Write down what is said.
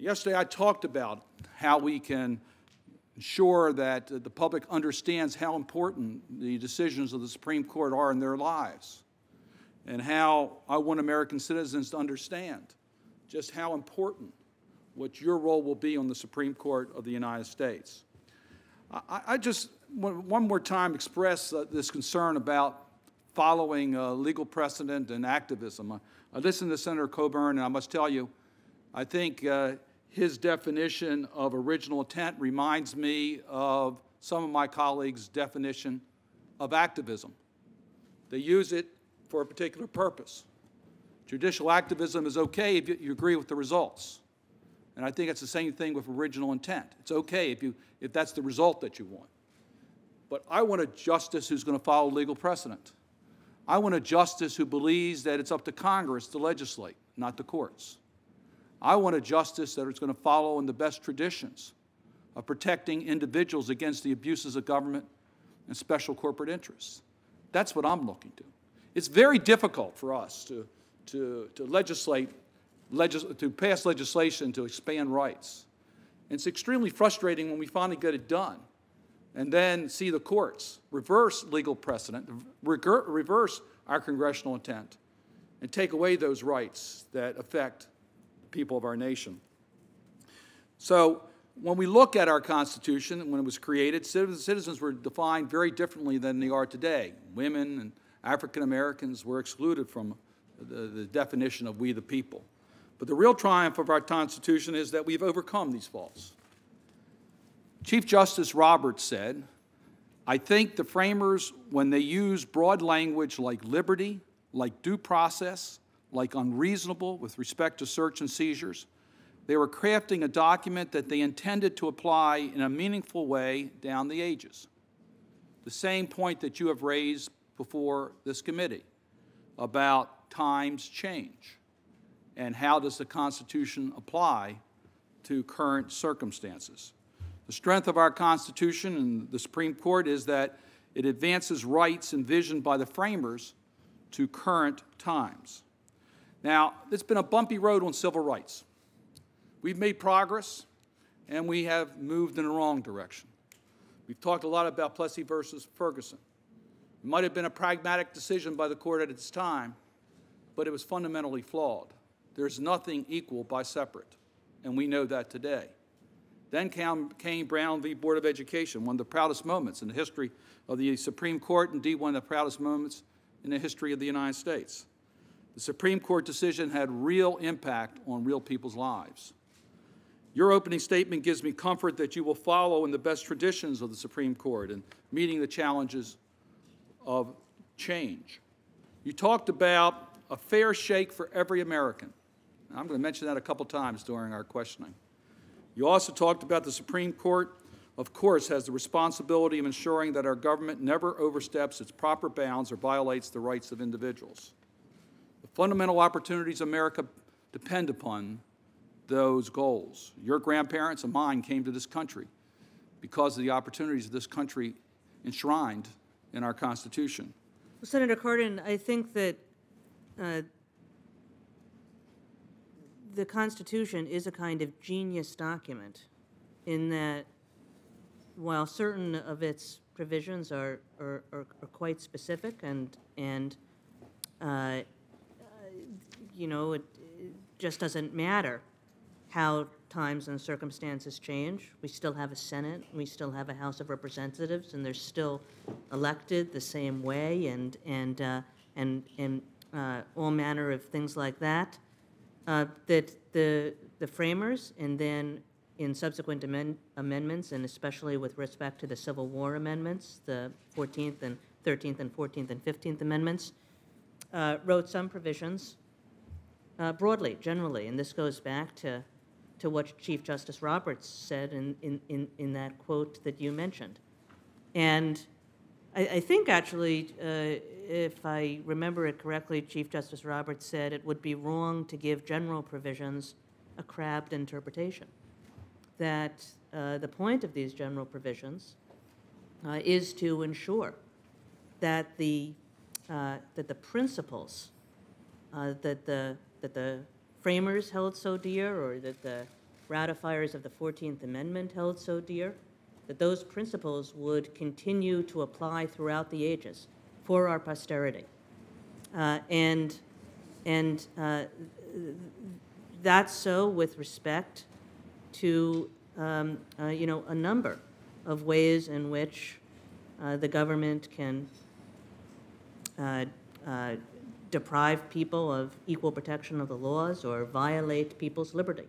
Yesterday I talked about how we can ensure that the public understands how important the decisions of the Supreme Court are in their lives, and how I want American citizens to understand just how important what your role will be on the Supreme Court of the United States. I just one more time express this concern about following legal precedent and activism. I listened to Senator Coburn, and I must tell you, I think his definition of original intent reminds me of some of my colleagues' definition of activism. They use it for a particular purpose. Judicial activism is okay if you agree with the results. And I think it's the same thing with original intent. It's okay if that's the result that you want. But I want a justice who's going to follow legal precedent. I want a justice who believes that it's up to Congress to legislate, not the courts. I want a justice that is going to follow in the best traditions of protecting individuals against the abuses of government and special corporate interests. That's what I'm looking to. It's very difficult for us to pass legislation to expand rights. And it's extremely frustrating when we finally get it done and then see the courts reverse legal precedent, reverse our congressional intent, and take away those rights that affect the people of our nation. So when we look at our Constitution, when it was created, citizens were defined very differently than they are today. Women and African Americans were excluded from the definition of we the people. But the real triumph of our Constitution is that we've overcome these faults. Chief Justice Roberts said, "I think the framers, when they used broad language like liberty, like due process, like unreasonable with respect to search and seizures, they were crafting a document that they intended to apply in a meaningful way down the ages." The same point that you have raised before this committee about times change and how does the Constitution apply to current circumstances. The strength of our Constitution and the Supreme Court is that it advances rights envisioned by the framers to current times. Now, it's been a bumpy road on civil rights. We've made progress, and we have moved in the wrong direction. We've talked a lot about Plessy versus Ferguson. It might have been a pragmatic decision by the court at its time, but it was fundamentally flawed. There's nothing equal by separate, and we know that today. Then came Brown v. Board of Education, one of the proudest moments in the history of the Supreme Court, indeed one of the proudest moments in the history of the United States. The Supreme Court decision had real impact on real people's lives. Your opening statement gives me comfort that you will follow in the best traditions of the Supreme Court in meeting the challenges of change. You talked about a fair shake for every American. I'm going to mention that a couple times during our questioning. You also talked about the Supreme Court, of course, has the responsibility of ensuring that our government never oversteps its proper bounds or violates the rights of individuals. The fundamental opportunities of America depend upon those goals. Your grandparents and mine came to this country because of the opportunities of this country enshrined in our Constitution. Well, Senator Cardin, I think that the Constitution is a kind of genius document in that while certain of its provisions are quite specific and you know, it just doesn't matter how times and circumstances change. We still have a Senate, we still have a House of Representatives, and they're still elected the same way, and all manner of things like that. That the framers, and then in subsequent amendments, and especially with respect to the Civil War amendments, the 14th and 13th and 14th and 15th amendments, wrote some provisions broadly, generally, and this goes back to what Chief Justice Roberts said in that quote that you mentioned. And I think actually, if I remember it correctly, Chief Justice Roberts said it would be wrong to give general provisions a crabbed interpretation. That the point of these general provisions is to ensure that the principles that the framers held so dear, or that the ratifiers of the 14th Amendment held so dear, that those principles would continue to apply throughout the ages for our posterity. And that's so with respect to, a number of ways in which the government can deprive people of equal protection of the laws or violate people's liberty.